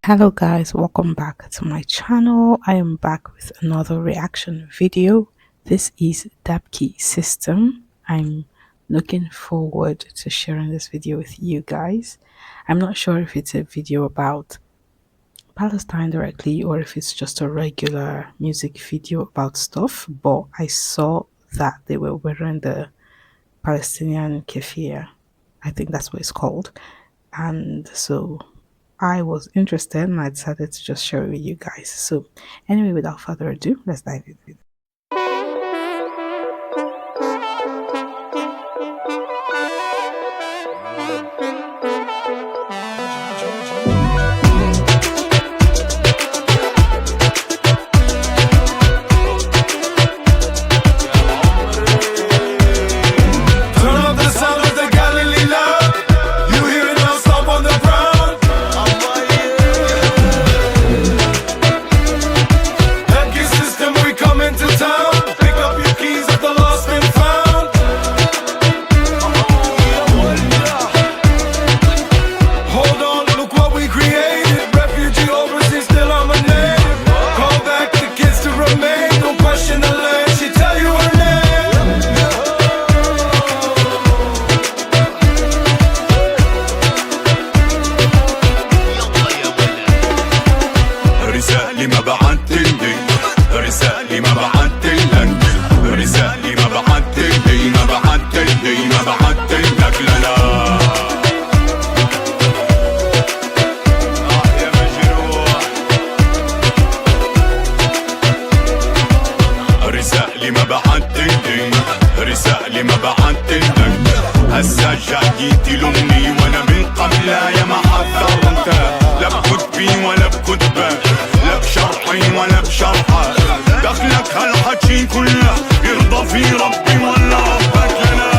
Hello guys, welcome back to my channel. I am back with another reaction video. This is Dabke System. I'm looking forward to sharing this video with you guys. I'm not sure if it's a video about Palestine directly or if it's just a regular music video about stuff, but I saw that they were wearing the Palestinian keffiyeh. I think that's what it's called. And so I was interested and I decided to just share it with you guys. So anyway, without further ado, let's dive into it. هسا جاي تلومني وانا من قبلها يا ما حذرت، لا بكتبي ولا بكتبك، لا بشرحي ولا بشرحك، دخلك هالحكي كله يرضى في ربي ولا ربك لنا.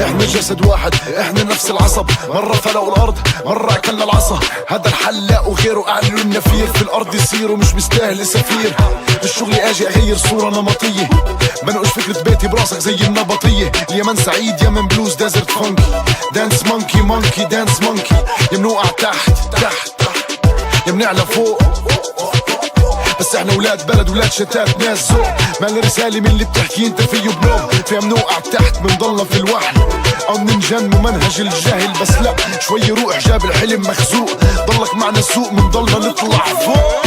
احنا جسد واحد، احنا نفس العصب، مرة فلقوا الارض، مرة اكلنا العصا. هذا الحل لا وغيره اعلنوا النفير، في الارض يصير ومش مستاهل سفير. بالشغل اجي اغير صورة نمطية، بنقش فكرة بيتي براسك زي النبطية. اليمن سعيد، يمن بلوز، ديزرت فانكي، دانس مونكي مونكي دانس مونكي. يا بنوقع تحت تحت يا بنعلى فوق، بس احنا ولاد بلد ولاد شتات ناس ذوق. ما الرسالة من اللي بتحكي انت فيه بلوم، فيها بنوقع تحت بنضلنا في الوحل او بننجن ممنهج الجهل. بس لا شوي روح جاب الحلم مخزوق، ضلك معنا السوق بنضلنا نطلع فوق.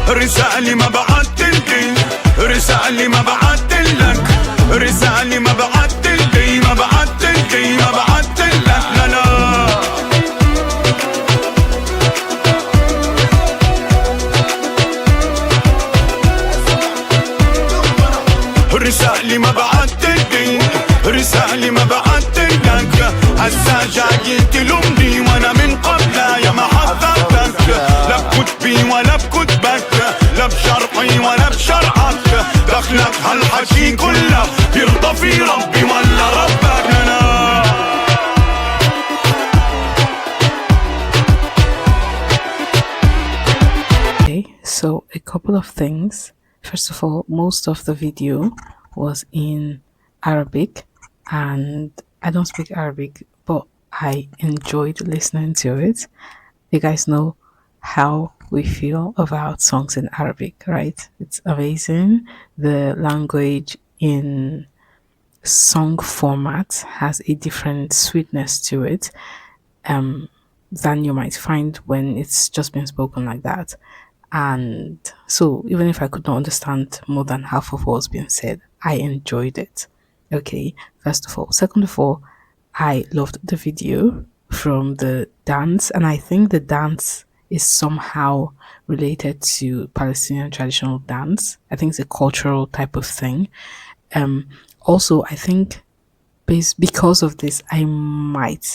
رسالة ما بعتلك، رسالة ما بعتلك، رسالة ما بعتلك، ما بعتلك، ما بعتلك، لا لا. رسالة ما بعتلك، رسالة ما بعتلك، هسا جاي تلومني وانا من قبلها يا ما حذرتك، لا بكتبي ولا بكتبك، لا بشرحي ولا بشرحي. couple of things. First of all, most of the video was in Arabic, and I don't speak Arabic, but I enjoyed listening to it. You guys know how we feel about songs in Arabic, right? It's amazing. The language in song format has a different sweetness to it, um, than you might find when it's just been spoken like that. And so, even if I could not understand more than half of what was being said, I enjoyed it. Okay, first of all. Second of all, I loved the video from the dance, and I think the dance is somehow related to Palestinian traditional dance. I think it's a cultural type of thing. Um, Also, I think because of this, I might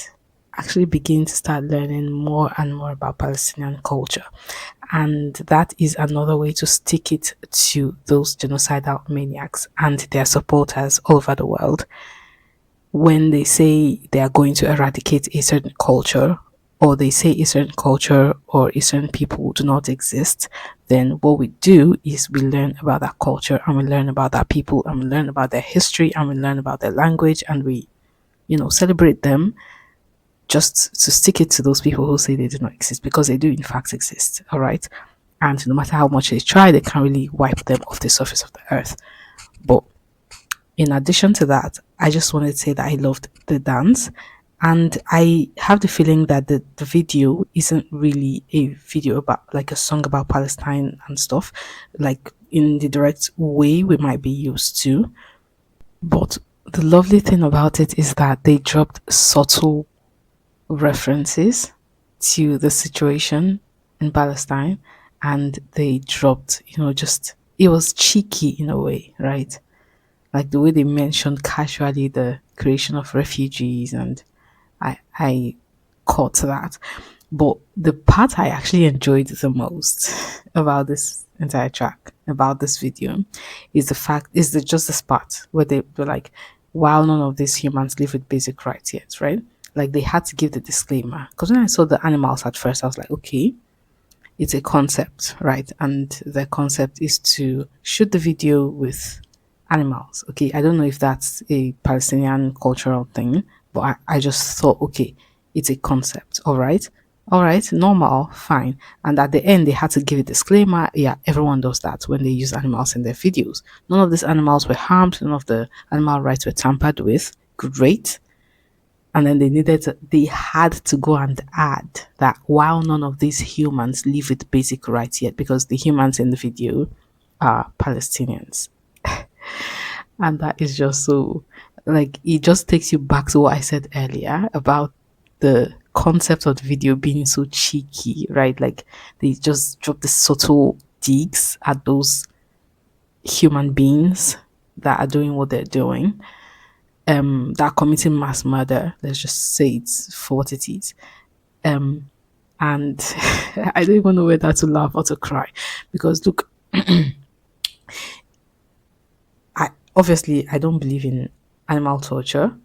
actually begin to start learning more and more about Palestinian culture. And that is another way to stick it to those genocidal maniacs and their supporters all over the world. When they say they are going to eradicate a certain culture, or they say a certain culture or a certain people do not exist, then what we do is we learn about that culture, and we learn about that people, and we learn about their history, and we learn about their language, and we, celebrate them, just to stick it to those people who say they do not exist, because they do in fact exist. All right. And no matter how much they try, they can't really wipe them off the surface of the earth. But in addition to that, I just wanted to say that I loved the dance. And I have the feeling that the video isn't really a video about, like, a song about Palestine and stuff, like in the direct way we might be used to. But the lovely thing about it is that they dropped subtle references to the situation in Palestine, and they dropped, just, it was cheeky in a way, right? Like the way they mentioned casually the creation of refugees, and I caught that. But the part I actually enjoyed the most about this entire track, about this video, is the fact is the just this part where they were like, while none of these humans live with basic rights yet, right? Like they had to give the disclaimer. Because when I saw the animals at first, I was like, okay, it's a concept, right? And the concept is to shoot the video with animals. Okay, I don't know if that's a Palestinian cultural thing, but I just thought, okay, it's a concept. All right, normal, fine. And at the end, they had to give a disclaimer. Yeah, everyone does that when they use animals in their videos. None of these animals were harmed, none of the animal rights were tampered with. Great. And then they had to go and add that while none of these humans live with basic rights yet, because the humans in the video are Palestinians. And that is just so, like, it just takes you back to what I said earlier about the concept of the video being so cheeky, right? Like they just drop the subtle digs at those human beings that are doing what they're doing, that are committing mass murder. Let's just say it's for what it is. um and I don't even know whether to laugh or to cry, because look, I don't believe in animal torture.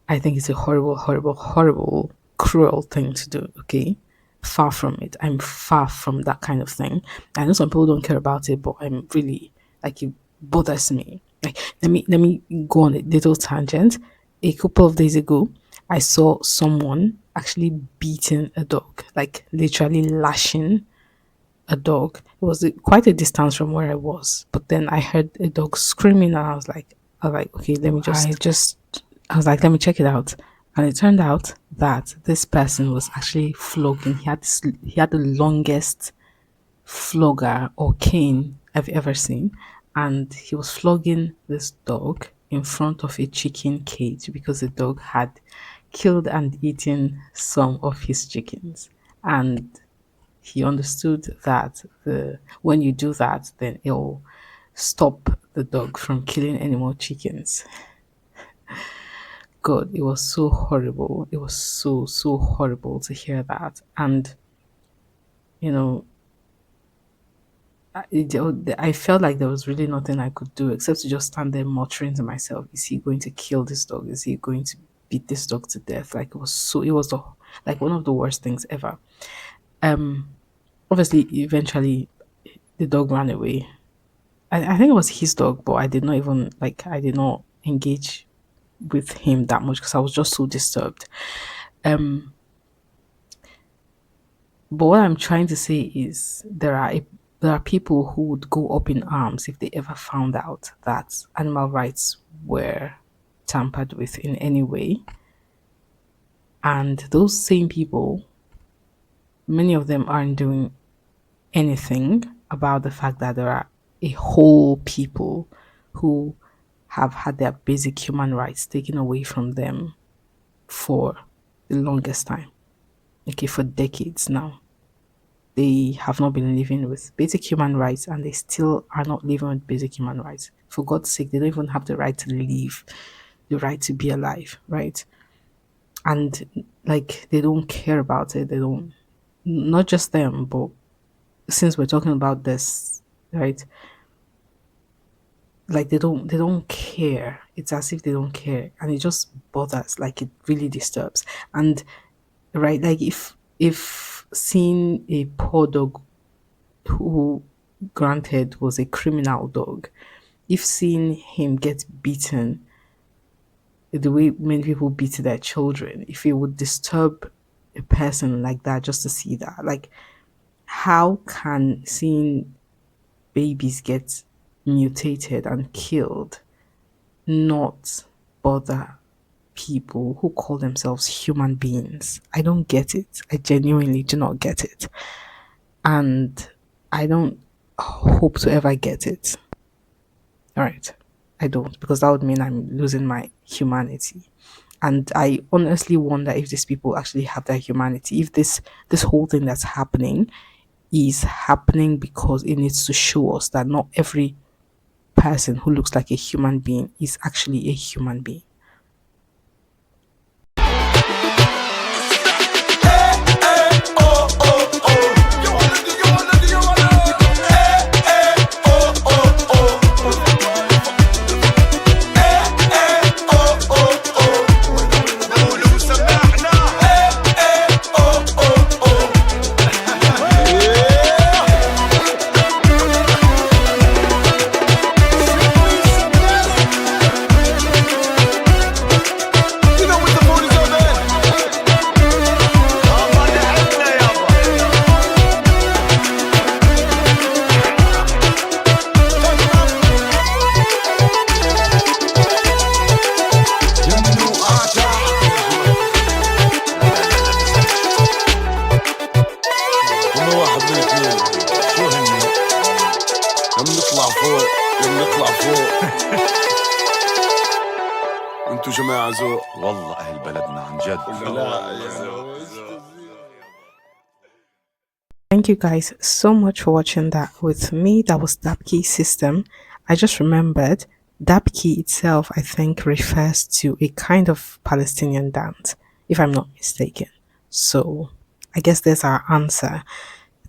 I think it's a horrible, horrible, horrible, cruel thing to do. Okay, far from it. I'm far from that kind of thing. I know some people don't care about it, but I'm really, like, it bothers me. Like, let me go on a little tangent. A couple of days ago, I saw someone actually beating a dog, like literally lashing a dog. It was quite a distance from where I was, but then I heard a dog screaming, and I was like, okay, I was like, let me check it out. And it turned out that this person was actually flogging. He had the longest flogger or cane I've ever seen, and he was flogging this dog in front of a chicken cage because the dog had killed and eaten some of his chickens. And he understood that when you do that, then it'll stop the dog from killing any more chickens. God, it was so horrible. It was so horrible to hear that. And you know, I felt like there was really nothing I could do except to just stand there muttering to myself, is he going to kill this dog? Is he going to beat this dog to death? Like, it was like one of the worst things ever. Um Obviously, eventually the dog ran away. I think it was his dog, but I did not even like I did not engage with him that much because I was just so disturbed. Um, but what I'm trying to say is there are people who would go up in arms if they ever found out that animal rights were tampered with in any way. And those same people, many of them aren't doing anything about the fact that there are a whole people who have had their basic human rights taken away from them for the longest time. Okay, for decades now. They have not been living with basic human rights and they still are not living with basic human rights. For God's sake, they don't even have the right to live, the right to be alive, right? And like they don't care about it. They don't, not just them, but since we're talking about this, right? Like they don't care. It's as if they don't care. And it just bothers, like it really disturbs. And right, like if seeing a poor dog who granted was a criminal dog, if seeing him get beaten the way many people beat their children, if it would disturb a person like that just to see that, like how can seeing babies get mutated and killed not bother people who call themselves human beings? I don't get it. I genuinely do not get it. And I don't hope to ever get it. All right. I don't, because that would mean I'm losing my humanity. And I honestly wonder if these people actually have their humanity. If this whole thing that's happening is happening because it needs to show us that not every person who looks like a human being is actually a human being. قولوا سمعنا. You know what the mood is on, man. يابا لعبنا يابا. هم واحد من اثنين شو هن؟ يا بنطلع فوق يا بنطلع فوق. انتو جماعة ذوق. والله اهل بلدنا عن جد. Thank you guys so much for watching that with me. That was Dabke System. I just remembered Dabke itself, I think, refers to a kind of Palestinian dance, if I'm not mistaken. So I guess there's our answer.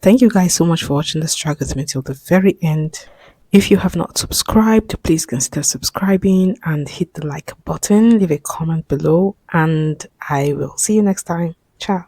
Thank you guys so much for watching this track with me till the very end. If you have not subscribed, please consider subscribing and hit the like button, leave a comment below, and I will see you next time. Ciao.